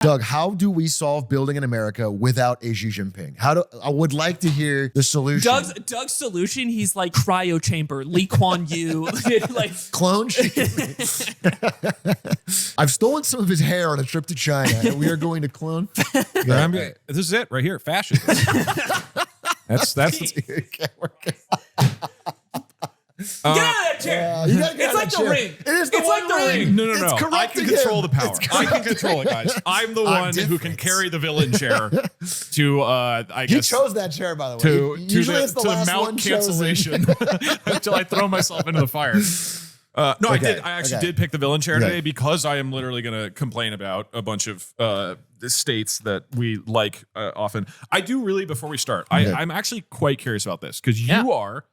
Doug, how do we solve building in America without a Xi Jinping? I would like to hear the solution. Doug's solution, he's like cryo chamber, Lee Kuan Yew, like clone Xi Jinping. I've stolen some of his hair on a trip to China, and we are going to clone. This is it right here, fascism. that's Get out of that chair! It's like the ring. It is the ring. No. I can control the power. I can control it, guys. I'm the one who can carry the villain chair to, I guess. He chose that chair, by the way. Usually it's the last mount one cancellation until I throw myself into the fire. No, I actually did pick the villain chair today because I am literally going to complain about a bunch of states that we like often. I do really, before we start, I'm actually quite curious about this because you are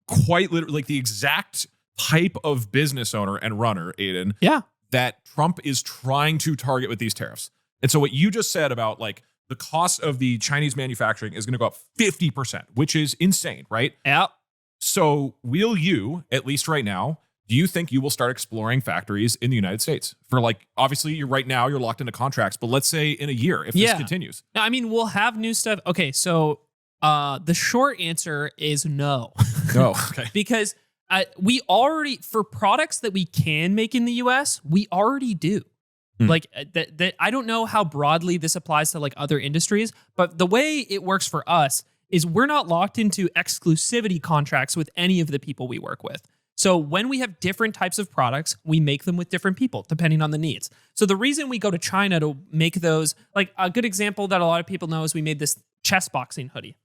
quite literally like the exact type of business owner and runner, Aiden, that Trump is trying to target with these tariffs. And so what you just said about like the cost of the Chinese manufacturing is going to go up 50%, which is insane, right? Yeah. So will you, at least right now, do you think you will start exploring factories in the United States for like, obviously you're locked into contracts, but let's say in a year, if this continues. I mean, we'll have new stuff. Okay. So the short answer is no. No. Okay. Because we already, for products that we can make in the US, we already do. Like that I don't know how broadly this applies to like other industries, but the way it works for us is we're not locked into exclusivity contracts with any of the people we work with. So when we have different types of products, we make them with different people depending on the needs. So the reason we go to China to make those, like a good example that a lot of people know is we made this chest boxing hoodie.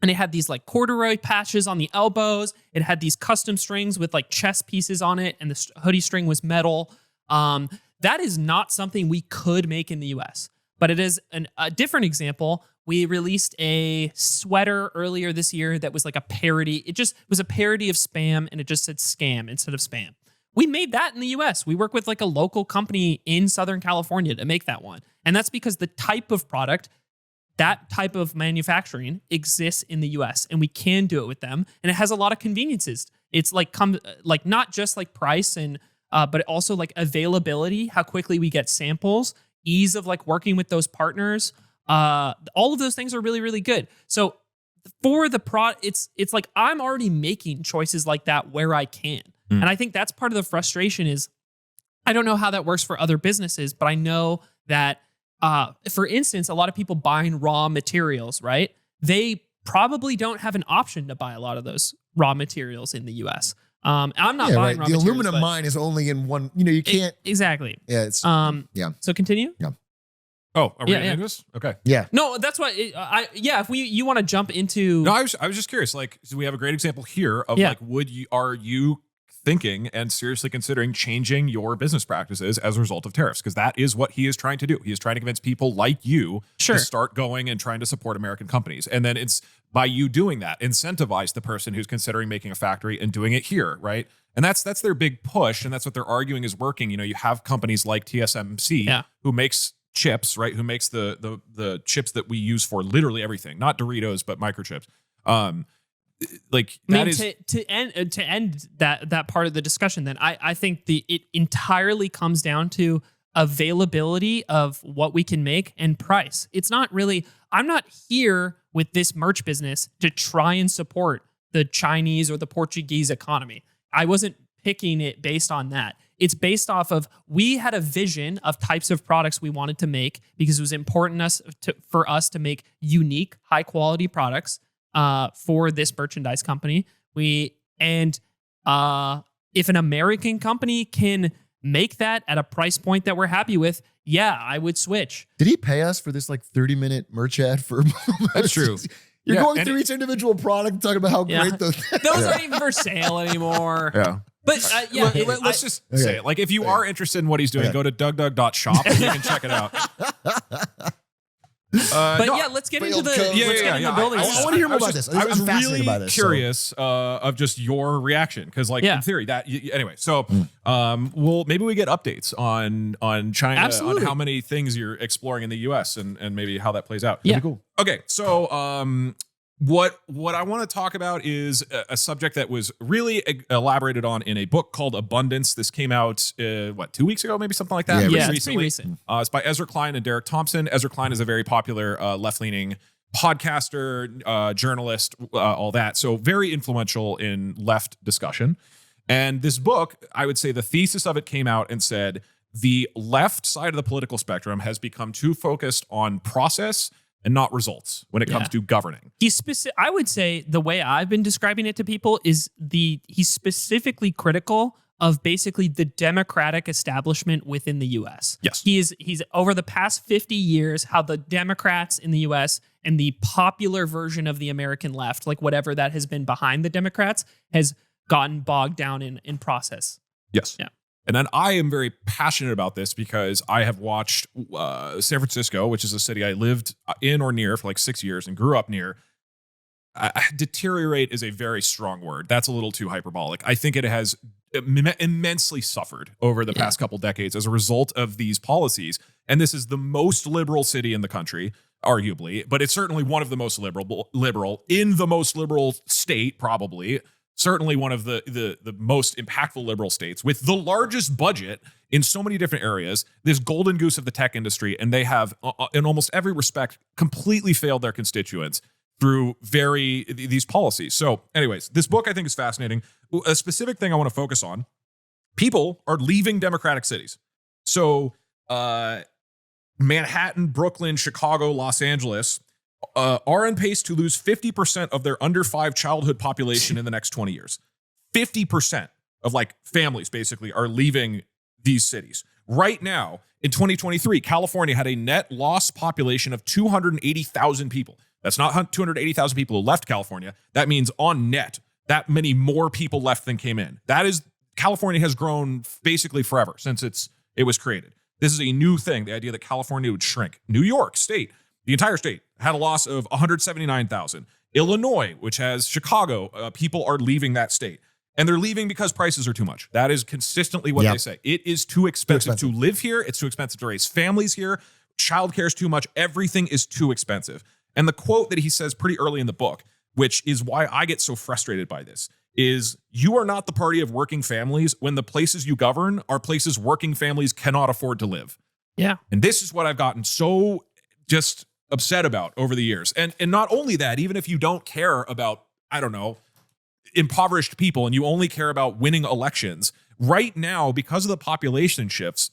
And it had these like corduroy patches on the elbows. It had these custom strings with like chest pieces on it. And the hoodie string was metal. That is not something we could make in the US. But it is a different example. We released a sweater earlier this year that was like a parody. It just was a parody of spam and it just said scam instead of spam. We made that in the US. We work with like a local company in Southern California to make that one. And that's because the type of product, that type of manufacturing exists in the US and we can do it with them. And it has a lot of conveniences. It's like not just like price and but also like availability, how quickly we get samples, ease of like working with those partners. All of those things are really, really good. So for the product, it's like I'm already making choices like that where I can. And I think that's part of the frustration is I don't know how that works for other businesses, but I know that for instance, a lot of people buying raw materials, right? They probably don't have an option to buy a lot of those raw materials in the US. I'm not buying raw the materials. The aluminum mine is only in one, you can't. Exactly. Yeah. It's, So continue? Yeah. Oh, are we getting into this? Okay. Yeah. No, that's why. If you want to jump into. No, I was just curious. Like, so we have a great example here of like, are you thinking and seriously considering changing your business practices as a result of tariffs? Because that is what he is trying to do. He is trying to convince people like you to start going and trying to support American companies. And then it's by you doing that, incentivize the person who's considering making a factory and doing it here, right? And that's their big push, and that's what they're arguing is working. You have companies like TSMC who makes chips, right? Who makes the chips that we use for literally everything, not Doritos, but microchips. To end that part of the discussion, then I think it entirely comes down to availability of what we can make and price. It's not really. I'm not here with this merch business to try and support the Chinese or the Portuguese economy. I wasn't picking it based on that. It's based off of we had a vision of types of products we wanted to make because it was important for us to make unique, high quality products for this merchandise company. If an American company can make that at a price point that we're happy with, I would switch. Did he pay us for this like 30-minute merch ad for? That's true. You're going through each individual product, talking about how great those aren't even for sale anymore. Yeah. But let's just say it. Like, if you are interested in what he's doing, go to DougDoug.shop and you can check it out. Let's get into the building. I want to hear more about this. I was really curious of just your reaction because, in theory, anyway. So, maybe we get updates on China, on how many things you're exploring in the U.S. and maybe how that plays out. Yeah, cool. Okay, so What I want to talk about is a subject that was really elaborated on in a book called Abundance. This came out 2 weeks ago, maybe something like that. Yeah, it's pretty recent. It's by Ezra Klein and Derek Thompson. Ezra Klein is a very popular left-leaning podcaster, journalist, all that. So very influential in left discussion. And this book, I would say the thesis of it came out and said the left side of the political spectrum has become too focused on process and not results when it comes to governing. I would say the way I've been describing it to people is he's specifically critical of basically the democratic establishment within the US. Yes. He's over the past 50 years, how the Democrats in the US and the popular version of the American left, like whatever that has been behind the Democrats, has gotten bogged down in process. Yes. Yeah. And then I am very passionate about this because I have watched San Francisco, which is a city I lived in or near for like 6 years and grew up near. Deteriorate is a very strong word. That's a little too hyperbolic. I think it has immensely suffered over the past couple decades as a result of these policies. And this is the most liberal city in the country, arguably, but it's certainly one of the most liberal in the most liberal state, probably. Certainly one of the most impactful liberal states with the largest budget in so many different areas, this golden goose of the tech industry, and they have, in almost every respect, completely failed their constituents through these policies. So anyways, this book I think is fascinating. A specific thing I want to focus on, people are leaving democratic cities. So Manhattan, Brooklyn, Chicago, Los Angeles are on pace to lose 50% of their under 5 childhood population in the next 20 years. 50% of like families basically are leaving these cities. Right now, in 2023, California had a net loss population of 280,000 people. That's not 280,000 people who left California. That means on net, that many more people left than came in. California has grown basically forever since it was created. This is a new thing, the idea that California would shrink. New York State, the entire state, had a loss of 179,000. Illinois, which has Chicago, people are leaving that state. And they're leaving because prices are too much. That is consistently what they say. It is too expensive to live here. It's too expensive to raise families here. Childcare is too much. Everything is too expensive. And the quote that he says pretty early in the book, which is why I get so frustrated by this, is you are not the party of working families when the places you govern are places working families cannot afford to live. Yeah. And this is what I've gotten so just upset about over the years. And not only that, even if you don't care about, I don't know, impoverished people and you only care about winning elections, right now, because of the population shifts,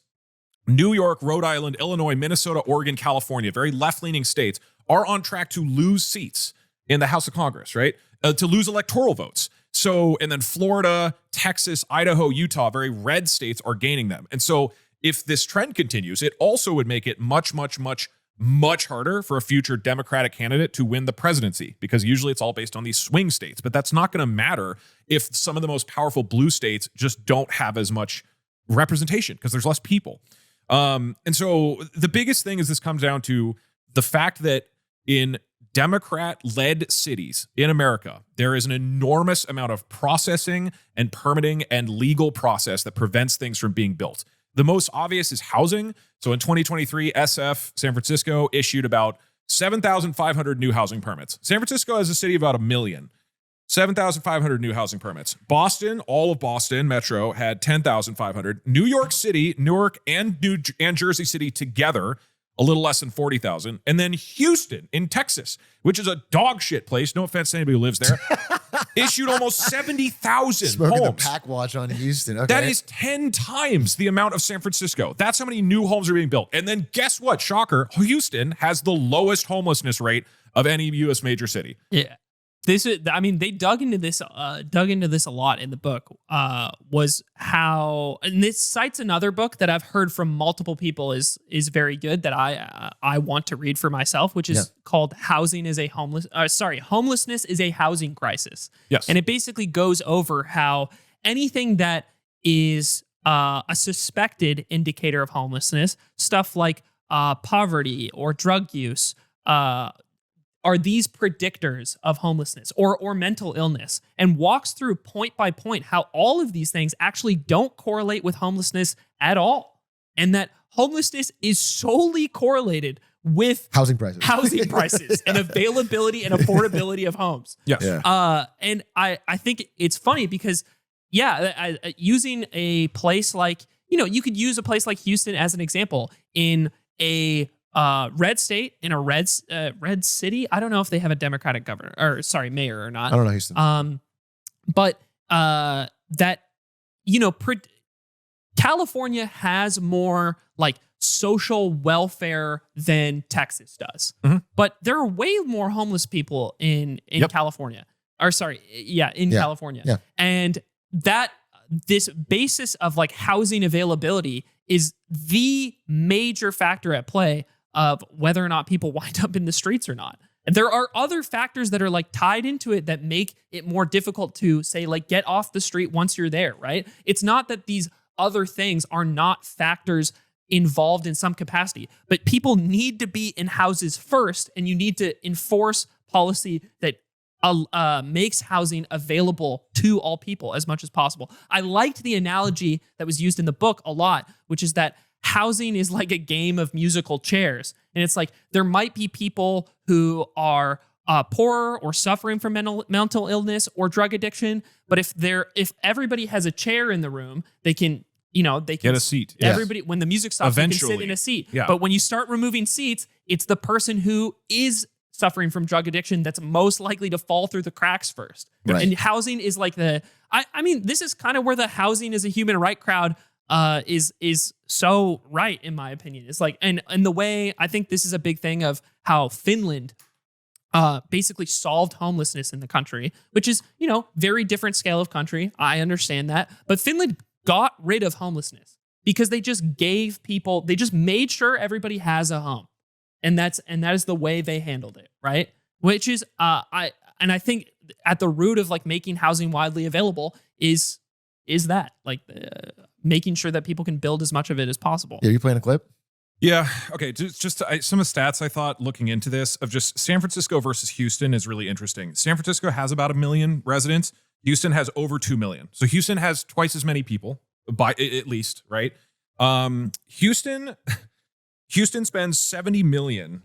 New York, Rhode Island, Illinois, Minnesota, Oregon, California, very left-leaning states, are on track to lose seats in the House of Congress, right? To lose electoral votes. So, and then Florida, Texas, Idaho, Utah, very red states are gaining them. And so if this trend continues, it also would make it much, much, much, much harder for a future Democratic candidate to win the presidency, because usually it's all based on these swing states. But that's not going to matter if some of the most powerful blue states just don't have as much representation because there's less people. And so the biggest thing is this comes down to the fact that in Democrat-led cities in America, there is an enormous amount of processing and permitting and legal process that prevents things from being built. The most obvious is housing. So in 2023, SF, San Francisco, issued about 7,500 new housing permits. San Francisco is a city of about 1 million. 7,500 new housing permits. Boston, all of Boston Metro, had 10,500. New York City, Newark, and Jersey City together, a little less than 40,000. And then Houston in Texas, which is a dog shit place, no offense to anybody who lives there, issued almost 70,000 Smoking homes. the pack watch on Houston. Okay. That is 10 times the amount of San Francisco. That's how many new homes are being built. And then guess what? Shocker, Houston has the lowest homelessness rate of any U.S. major city. Yeah. They dug into this a lot in the book, was how, and this cites another book that I've heard from multiple people is very good that I want to read for myself, which is called Homelessness is a Housing Crisis. Yes. And it basically goes over how anything that is a suspected indicator of homelessness, stuff like poverty or drug use, are these predictors of homelessness or mental illness, and walks through point by point how all of these things actually don't correlate with homelessness at all. And that homelessness is solely correlated with Housing prices. and availability and affordability of homes. Yes. Yeah. And I think it's funny because, using a place like, you could use a place like Houston as an example in a red state, in a red city. I don't know if they have a Democratic governor mayor or not. I don't know Houston. But California has more like social welfare than Texas does. Mm-hmm. But there are way more homeless people in California. California. Yeah. And this basis of like housing availability is the major factor at play of whether or not people wind up in the streets or not. And there are other factors that are like tied into it that make it more difficult to say like get off the street once you're there, right? It's not that these other things are not factors involved in some capacity, but people need to be in houses first, and you need to enforce policy that makes housing available to all people as much as possible. I liked the analogy that was used in the book a lot, which is that housing is like a game of musical chairs. And it's like there might be people who are poorer or suffering from mental illness or drug addiction, but if everybody has a chair in the room, they can get a seat. Everybody, when the music stops, they can sit in a seat. Yeah. But when you start removing seats, it's the person who is suffering from drug addiction that's most likely to fall through the cracks first. Right. And housing is like I mean, this is kind of where the housing is a human right crowd is so right, in my opinion. It's like, and the way I think this is a big thing of how Finland basically solved homelessness in the country, which is, very different scale of country. I understand that. But Finland got rid of homelessness because they just made sure everybody has a home. And that is the way they handled it, right? Which is, I think at the root of like making housing widely available is that like making sure that people can build as much of it as possible. Yeah, you playing a clip? Yeah. Okay. Just some of the stats I thought looking into this of just San Francisco versus Houston is really interesting. San Francisco has about 1 million residents. Houston has over 2 million. So Houston has twice as many people by at least, right? Houston spends $70 million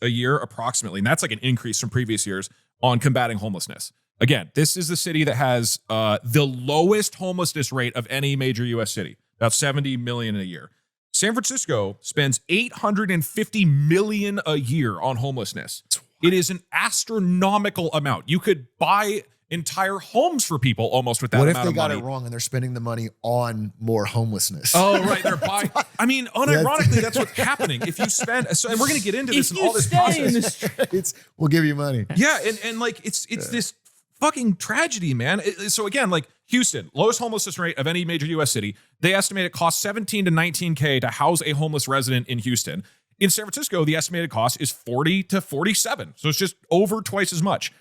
a year approximately. And that's like an increase from previous years on combating homelessness. Again, this is the city that has the lowest homelessness rate of any major U.S. city, about 70 million a year. San Francisco spends $850 million a year on homelessness. It is an astronomical amount. You could buy entire homes for people almost with that amount of money. What if they got it wrong and they're spending the money on more homelessness? Oh, right. They're buying. I mean, unironically, that's what's happening. If you spend, and we're going to get into this in all this process. We'll give you money. Yeah. And like, it's this fucking tragedy, man. So again, like Houston, lowest homelessness rate of any major U.S. city. They estimate it costs $17,000 to $19,000 to house a homeless resident in Houston. In San Francisco, the estimated cost is $40,000 to $47,000. So it's just over twice as much.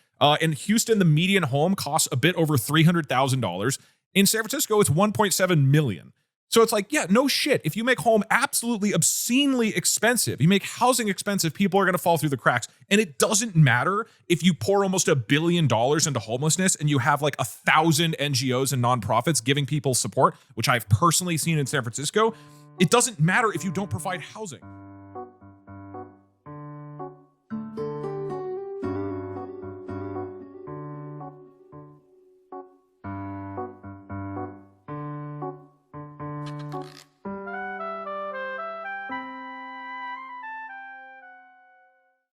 In Houston, the median home costs a bit over $300,000. In San Francisco, it's $1.7 million. So it's like, yeah, no shit. If you make home absolutely obscenely expensive, you make housing expensive, people are going to fall through the cracks. And it doesn't matter if you pour almost $1 billion into homelessness and you have like 1,000 NGOs and nonprofits giving people support, which I've personally seen in San Francisco. It doesn't matter if you don't provide housing.